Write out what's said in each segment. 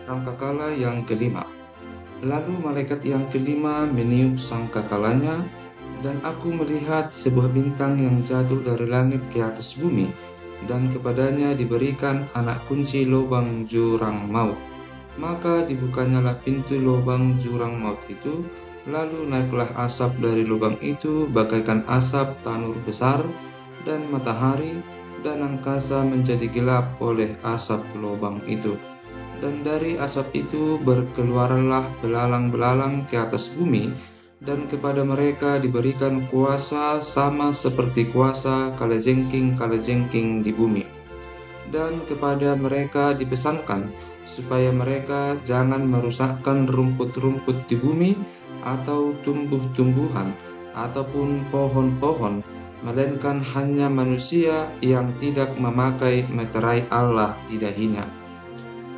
Sangkakala yang kelima. Lalu malaikat yang kelima meniup sangkakalanya, dan aku melihat sebuah bintang yang jatuh dari langit ke atas bumi, dan kepadanya diberikan anak kunci lubang jurang maut. Maka dibukanyalah pintu lubang jurang maut itu, lalu naiklah asap dari lubang itu bagaikan asap tanur besar, dan matahari dan angkasa menjadi gelap oleh asap lubang itu. Dan dari asap itu berkeluarlah belalang-belalang ke atas bumi, dan kepada mereka diberikan kuasa sama seperti kuasa kalajengking-kalajengking di bumi. Dan kepada mereka dipesankan supaya mereka jangan merusakkan rumput-rumput di bumi, atau tumbuh-tumbuhan, ataupun pohon-pohon, melainkan hanya manusia yang tidak memakai meterai Allah di dahinya.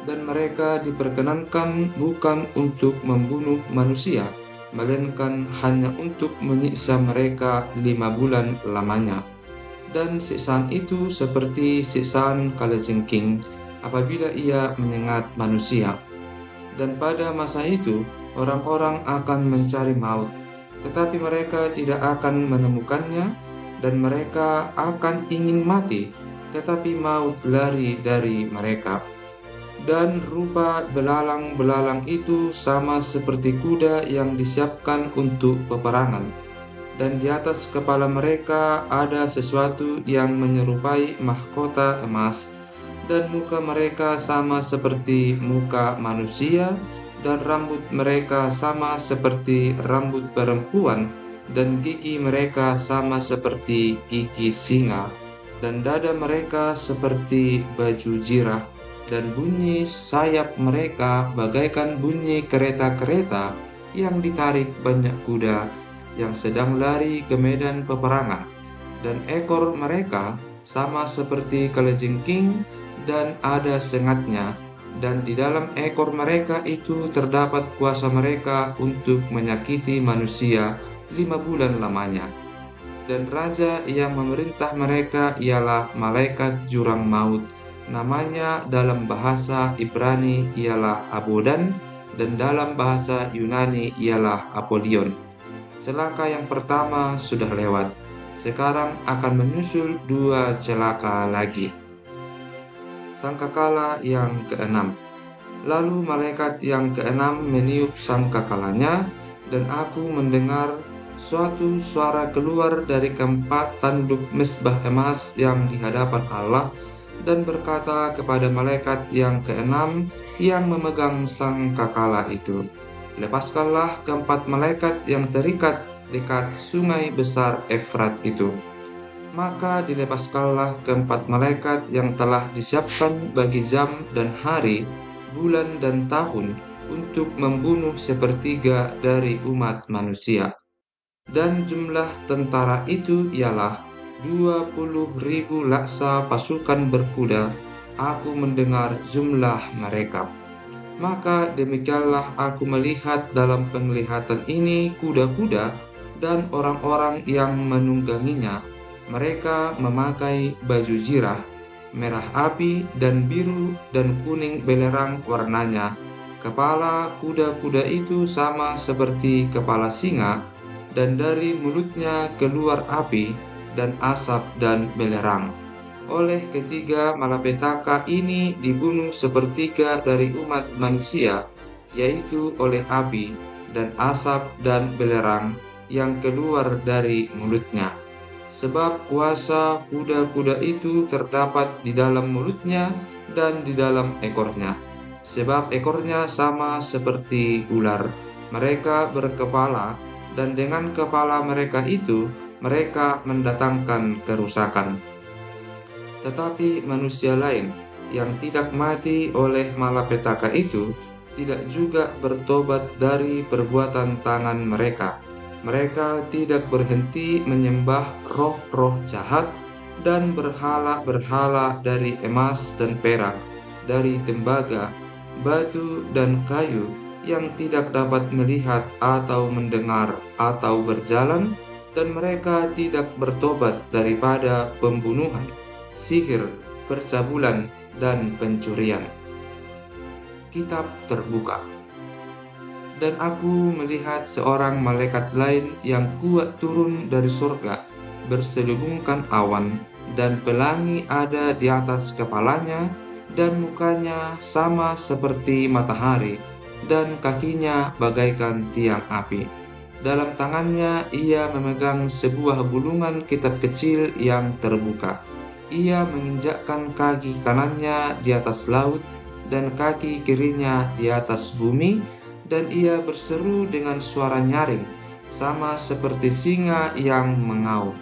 Dan mereka diperkenankan bukan untuk membunuh manusia, melainkan hanya untuk menyiksa mereka 5 bulan lamanya. Dan siksaan itu seperti siksaan kalajengking apabila ia menyengat manusia. Dan pada masa itu orang-orang akan mencari maut, tetapi mereka tidak akan menemukannya, dan mereka akan ingin mati, tetapi maut lari dari mereka. Dan rupa belalang-belalang itu sama seperti kuda yang disiapkan untuk peperangan. Dan di atas kepala mereka ada sesuatu yang menyerupai mahkota emas, dan muka mereka sama seperti muka manusia, dan rambut mereka sama seperti rambut perempuan, dan gigi mereka sama seperti gigi singa, dan dada mereka seperti baju jirah, dan bunyi sayap mereka bagaikan bunyi kereta-kereta yang ditarik banyak kuda yang sedang lari ke medan peperangan. Dan ekor mereka sama seperti kalajengking, dan ada sengatnya, dan di dalam ekor mereka itu terdapat kuasa mereka untuk menyakiti manusia 5 bulan lamanya. Dan raja yang memerintah mereka ialah malaikat jurang maut. Namanya dalam bahasa Ibrani ialah Abodan, dan dalam bahasa Yunani ialah Apolion. Celaka yang pertama sudah lewat. Sekarang akan menyusul 2 celaka lagi. Sangkakala yang keenam. Lalu malaikat yang keenam meniup sangkakalanya, dan aku mendengar suatu suara keluar dari keempat tanduk mezbah emas yang di hadapan Allah, dan berkata kepada malaikat yang keenam yang memegang sangkakala itu, "Lepaskanlah keempat malaikat yang terikat dekat sungai besar Efrat itu." Maka dilepaskanlah keempat malaikat yang telah disiapkan bagi jam dan hari, bulan dan tahun, untuk membunuh sepertiga dari umat manusia. Dan jumlah tentara itu ialah 20.000 laksa pasukan berkuda. Aku mendengar jumlah mereka. Maka demikianlah aku melihat dalam penglihatan ini kuda-kuda dan orang-orang yang menungganginya. Mereka memakai baju jirah, merah api dan biru dan kuning belerang warnanya. Kepala kuda-kuda itu sama seperti kepala singa, dan dari mulutnya keluar api dan asap dan belerang. Oleh ketiga malapetaka ini dibunuh sepertiga dari umat manusia, yaitu oleh api dan asap dan belerang yang keluar dari mulutnya. Sebab kuasa kuda-kuda itu terdapat di dalam mulutnya dan di dalam ekornya. Sebab ekornya sama seperti ular. Mereka berkepala, dan dengan kepala mereka itu mereka mendatangkan kerusakan. Tetapi manusia lain yang tidak mati oleh malapetaka itu tidak juga bertobat dari perbuatan tangan mereka. Mereka tidak berhenti menyembah roh-roh jahat dan berhala-berhala dari emas dan perak, dari tembaga, batu dan kayu, yang tidak dapat melihat atau mendengar atau berjalan, dan mereka tidak bertobat daripada pembunuhan, sihir, percabulan, dan pencurian. kitab terbuka. Dan aku melihat seorang malaikat lain yang kuat turun dari surga, berselubungkan awan, dan pelangi ada di atas kepalanya, dan mukanya sama seperti matahari, dan kakinya bagaikan tiang api. Dalam tangannya ia memegang sebuah gulungan kitab kecil yang terbuka. Ia menginjakkan kaki kanannya di atas laut, dan kaki kirinya di atas bumi, dan ia berseru dengan suara nyaring, sama seperti singa yang mengaum.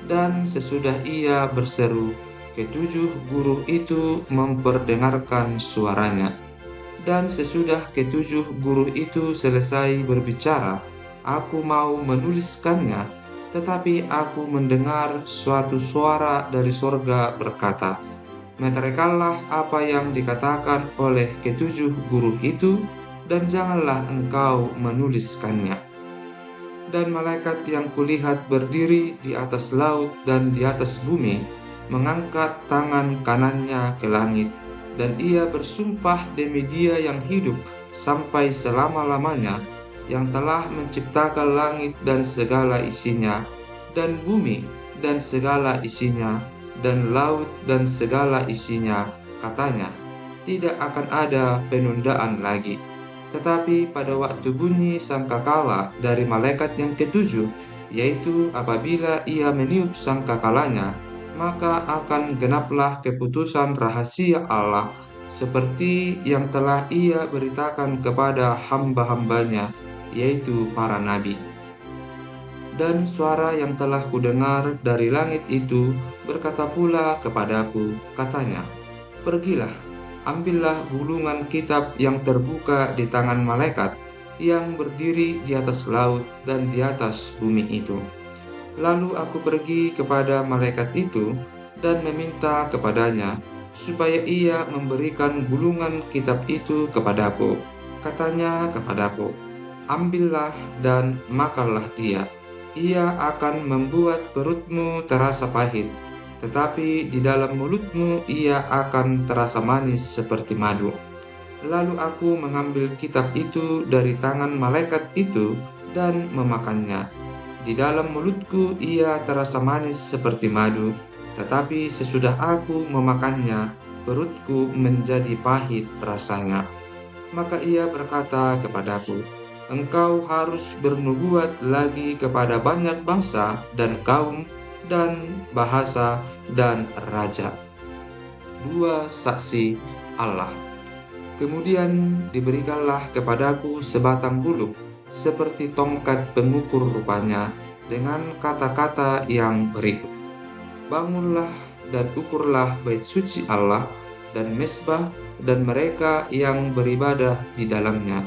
Dan sesudah ia berseru, ketujuh guru itu memperdengarkan suaranya. Dan sesudah ketujuh guru itu selesai berbicara, aku mau menuliskannya, tetapi aku mendengar suatu suara dari sorga berkata, meteraikanlah apa yang dikatakan oleh ketujuh guru itu, dan janganlah engkau menuliskannya. Dan malaikat yang kulihat berdiri di atas laut dan di atas bumi, mengangkat tangan kanannya ke langit, dan ia bersumpah demi Dia yang hidup sampai selama-lamanya, yang telah menciptakan langit dan segala isinya, dan bumi dan segala isinya, dan laut dan segala isinya, katanya, tidak akan ada penundaan lagi. Tetapi pada waktu bunyi sangkakala dari malaikat yang ketujuh, yaitu apabila ia meniup sangkakalanya, maka akan genaplah keputusan rahasia Allah, seperti yang telah ia beritakan kepada hamba-hambanya, yaitu para nabi. Dan suara yang telah kudengar dari langit itu berkata pula kepadaku, katanya, pergilah, ambillah gulungan kitab yang terbuka di tangan malaikat yang berdiri di atas laut dan di atas bumi itu. Lalu aku pergi kepada malaikat itu dan meminta kepadanya supaya ia memberikan gulungan kitab itu kepadaku. Katanya kepadaku, ambillah dan makanlah dia. Ia akan membuat perutmu terasa pahit, tetapi di dalam mulutmu ia akan terasa manis seperti madu. Lalu aku mengambil kitab itu dari tangan malaikat itu dan memakannya. Di dalam mulutku ia terasa manis seperti madu, tetapi sesudah aku memakannya, perutku menjadi pahit rasanya. Maka ia berkata kepadaku, engkau harus bernubuat lagi kepada banyak bangsa dan kaum dan bahasa dan raja. Dua saksi Allah. Kemudian diberikanlah kepadaku sebatang bulu, seperti tongkat pengukur rupanya, dengan kata-kata yang berikut. Bangunlah dan ukurlah bait suci Allah dan mezbah dan mereka yang beribadah di dalamnya.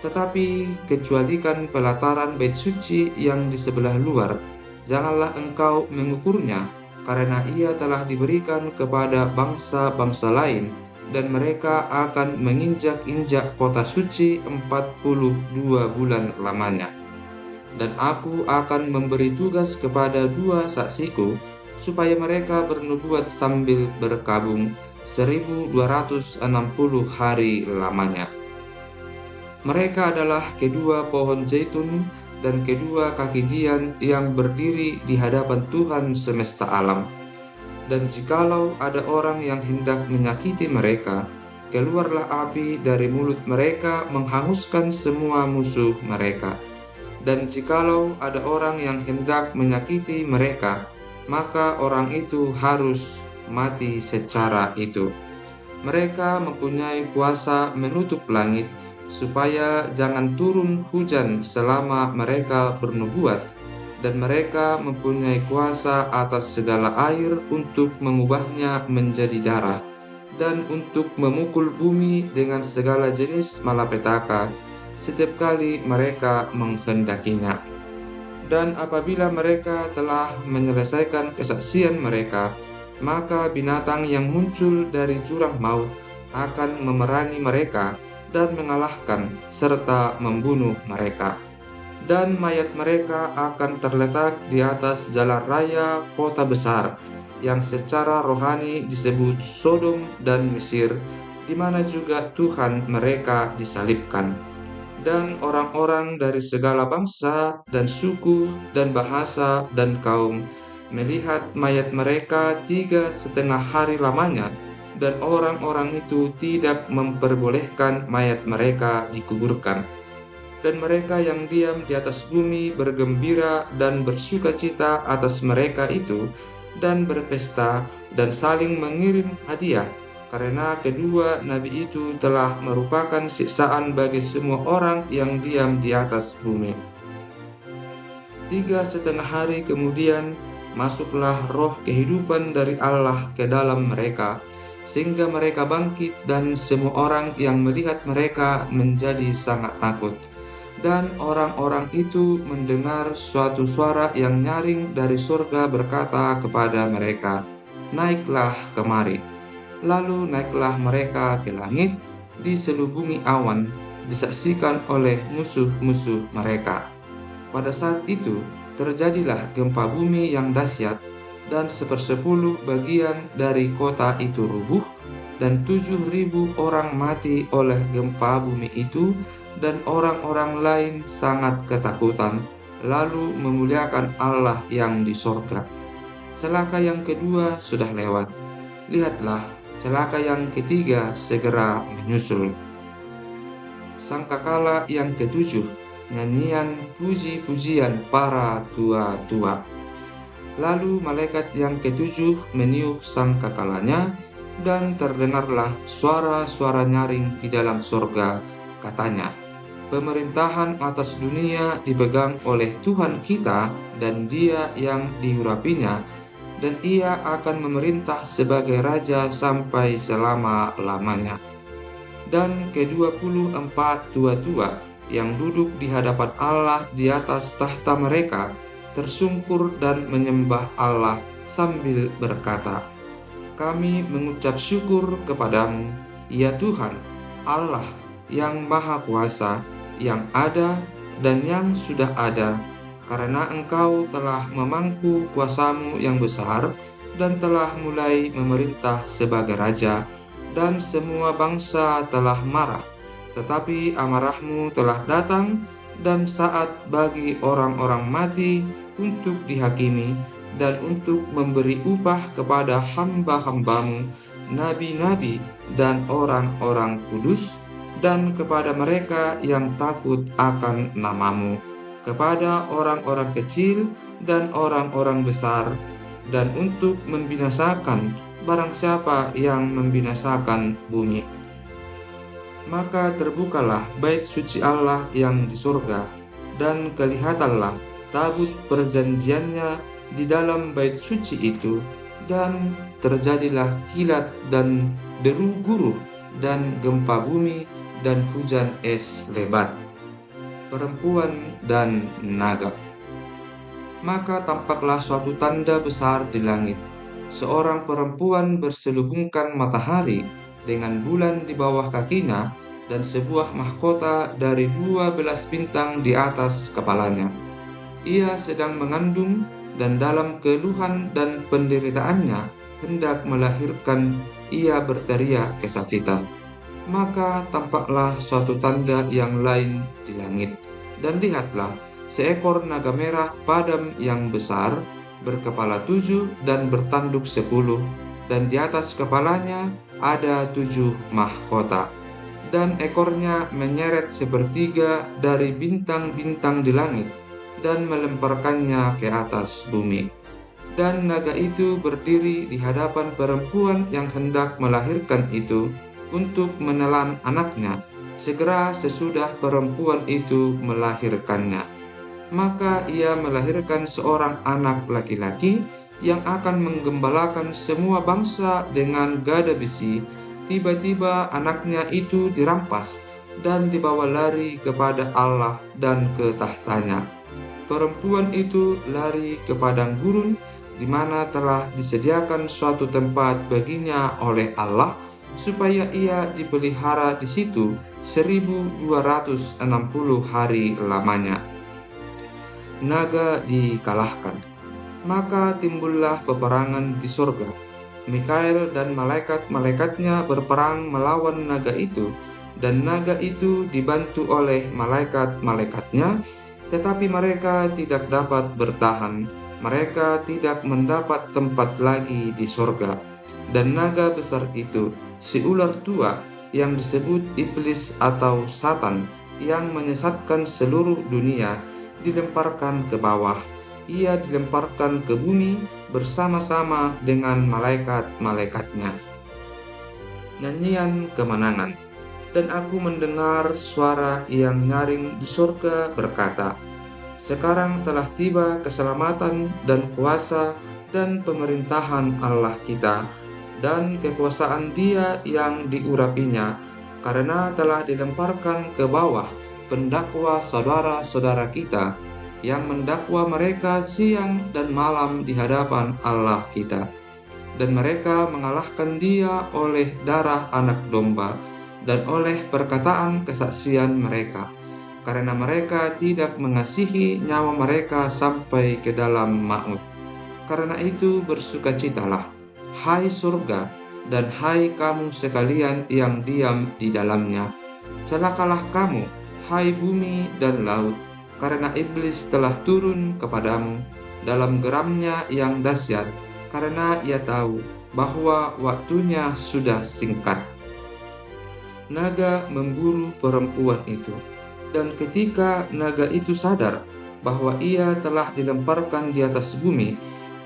Tetapi kecualikan pelataran bait suci yang di sebelah luar, janganlah engkau mengukurnya, karena ia telah diberikan kepada bangsa-bangsa lain, dan mereka akan menginjak-injak kota suci 42 bulan lamanya. Dan aku akan memberi tugas kepada dua saksiku, supaya mereka bernubuat sambil berkabung 1260 hari lamanya. Mereka adalah kedua pohon zaitun dan kedua kaki dian yang berdiri di hadapan Tuhan semesta alam. Dan jikalau ada orang yang hendak menyakiti mereka, keluarlah api dari mulut mereka menghanguskan semua musuh mereka. Dan jikalau ada orang yang hendak menyakiti mereka, maka orang itu harus mati secara itu. Mereka mempunyai kuasa menutup langit, supaya jangan turun hujan selama mereka bernubuat, dan mereka mempunyai kuasa atas segala air untuk mengubahnya menjadi darah, dan untuk memukul bumi dengan segala jenis malapetaka, setiap kali mereka menghendakinya. Dan apabila mereka telah menyelesaikan kesaksian mereka, maka binatang yang muncul dari jurang maut akan memerangi mereka dan mengalahkan serta membunuh mereka. Dan mayat mereka akan terletak di atas jalan raya kota besar, yang secara rohani disebut Sodom dan Mesir, di mana juga Tuhan mereka disalibkan. Dan orang-orang dari segala bangsa dan suku dan bahasa dan kaum melihat mayat mereka 3,5 hari lamanya, dan orang-orang itu tidak memperbolehkan mayat mereka dikuburkan. Dan mereka yang diam di atas bumi bergembira dan bersukacita atas mereka itu, dan berpesta dan saling mengirim hadiah, karena kedua nabi itu telah merupakan siksaan bagi semua orang yang diam di atas bumi. 3,5 hari kemudian masuklah roh kehidupan dari Allah ke dalam mereka, sehingga mereka bangkit, dan semua orang yang melihat mereka menjadi sangat takut. Dan orang-orang itu mendengar suatu suara yang nyaring dari surga berkata kepada mereka, "Naiklah kemari." Lalu naiklah mereka ke langit, diselubungi awan, disaksikan oleh musuh-musuh mereka. Pada saat itu terjadilah gempa bumi yang dahsyat, dan 1/10 dari kota itu rubuh, dan 7.000 orang mati oleh gempa bumi itu, dan orang-orang lain sangat ketakutan, lalu memuliakan Allah yang di sorga. Celaka yang kedua sudah lewat. Lihatlah, celaka yang ketiga segera menyusul. Sangkakala yang ketujuh, nyanyian puji-pujian para tua-tua. Lalu malaikat yang ketujuh meniup sangkakalanya, dan terdengarlah suara-suara nyaring di dalam sorga, katanya, "Pemerintahan atas dunia dipegang oleh Tuhan kita, dan Dia yang diurapinya, dan Ia akan memerintah sebagai Raja sampai selama-lamanya." Dan ke-24 tua-tua yang duduk di hadapan Allah di atas tahta mereka tersungkur dan menyembah Allah sambil berkata, "Kami mengucap syukur kepadamu, ya Tuhan, Allah yang Maha Kuasa, yang ada dan yang sudah ada, karena Engkau telah memangku kuasamu yang besar dan telah mulai memerintah sebagai Raja, dan semua bangsa telah marah. Tetapi amarahmu telah datang, dan saat bagi orang-orang mati untuk dihakimi, dan untuk memberi upah kepada hamba-hambamu, nabi-nabi dan orang-orang kudus, dan kepada mereka yang takut akan namamu, kepada orang-orang kecil dan orang-orang besar, dan untuk membinasakan barang siapa yang membinasakan bumi. Maka terbukalah bait suci Allah yang di surga, dan kelihatanlah tabut perjanjiannya di dalam bait suci itu, dan terjadilah kilat dan deru guruh dan gempa bumi dan hujan es lebat. Perempuan dan naga. Maka tampaklah suatu tanda besar di langit, seorang perempuan berselubungkan matahari dengan bulan di bawah kakinya, dan sebuah mahkota dari 12 bintang di atas kepalanya. Ia sedang mengandung, dan dalam keluhan dan penderitaannya hendak melahirkan, ia berteriak kesakitan. Maka tampaklah suatu tanda yang lain di langit, dan lihatlah, seekor naga merah padam yang besar, berkepala 7 dan bertanduk 10, dan di atas kepalanya ada 7 mahkota, dan ekornya menyeret 1/3 dari bintang-bintang di langit, dan melemparkannya ke atas bumi. Dan naga itu berdiri di hadapan perempuan yang hendak melahirkan itu, untuk menelan anaknya, segera sesudah perempuan itu melahirkannya. Maka ia melahirkan seorang anak laki-laki, yang akan menggembalakan semua bangsa dengan gada besi. Tiba-tiba anaknya itu dirampas, dan dibawa lari kepada Allah dan ke tahtanya. Perempuan itu lari ke padang gurun, di mana telah disediakan suatu tempat baginya oleh Allah, supaya ia dipelihara di situ 1.260 hari lamanya. Naga dikalahkan. Maka timbullah peperangan di sorga. Mikael dan malaikat-malaikatnya berperang melawan naga itu, dan naga itu dibantu oleh malaikat-malaikatnya, tetapi mereka tidak dapat bertahan. Mereka tidak mendapat tempat lagi di sorga. Dan naga besar itu, si ular tua, yang disebut iblis atau Satan, yang menyesatkan seluruh dunia, dilemparkan ke bawah. Ia dilemparkan ke bumi bersama-sama dengan malaikat-malaikatnya. Nyanyian kemenangan. Dan aku mendengar suara yang nyaring di surga berkata, "Sekarang telah tiba keselamatan dan kuasa dan pemerintahan Allah kita, dan kekuasaan Dia yang diurapinya, karena telah dilemparkan ke bawah pendakwa saudara-saudara kita, yang mendakwa mereka siang dan malam di hadapan Allah kita. Dan mereka mengalahkan Dia oleh darah anak domba, dan oleh perkataan kesaksian mereka, karena mereka tidak mengasihi nyawa mereka sampai ke dalam maut. Karena itu bersukacitalah, hai surga, dan hai kamu sekalian yang diam di dalamnya. Celakalah kamu, hai bumi dan laut, karena iblis telah turun kepadamu dalam geramnya yang dahsyat, karena ia tahu bahwa waktunya sudah singkat." Naga memburu perempuan itu, dan ketika naga itu sadar bahwa ia telah dilemparkan di atas bumi,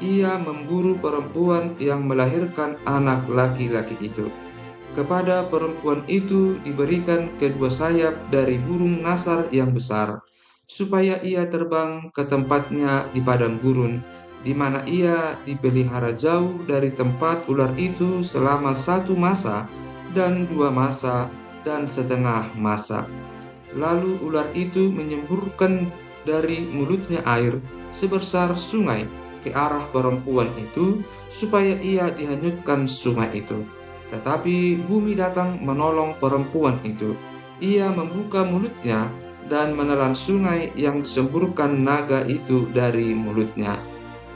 ia memburu perempuan yang melahirkan anak laki-laki itu. Kepada perempuan itu diberikan kedua sayap dari burung nasar yang besar, supaya ia terbang ke tempatnya di padang gurun, di mana ia dipelihara jauh dari tempat ular itu selama 1 masa dan 2 masa dan setengah masa. Lalu ular itu menyemburkan dari mulutnya air sebesar sungai ke arah perempuan itu, supaya ia dihanyutkan sungai itu. Tetapi bumi datang menolong perempuan itu. Ia membuka mulutnya dan menelan sungai yang disemburkan naga itu dari mulutnya.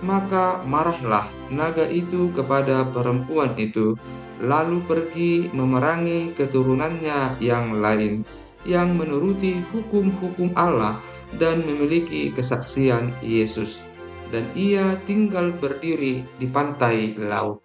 Maka marahlah naga itu kepada perempuan itu, lalu pergi memerangi keturunannya yang lain, yang menuruti hukum-hukum Allah dan memiliki kesaksian Yesus. Dan ia tinggal berdiri di pantai laut.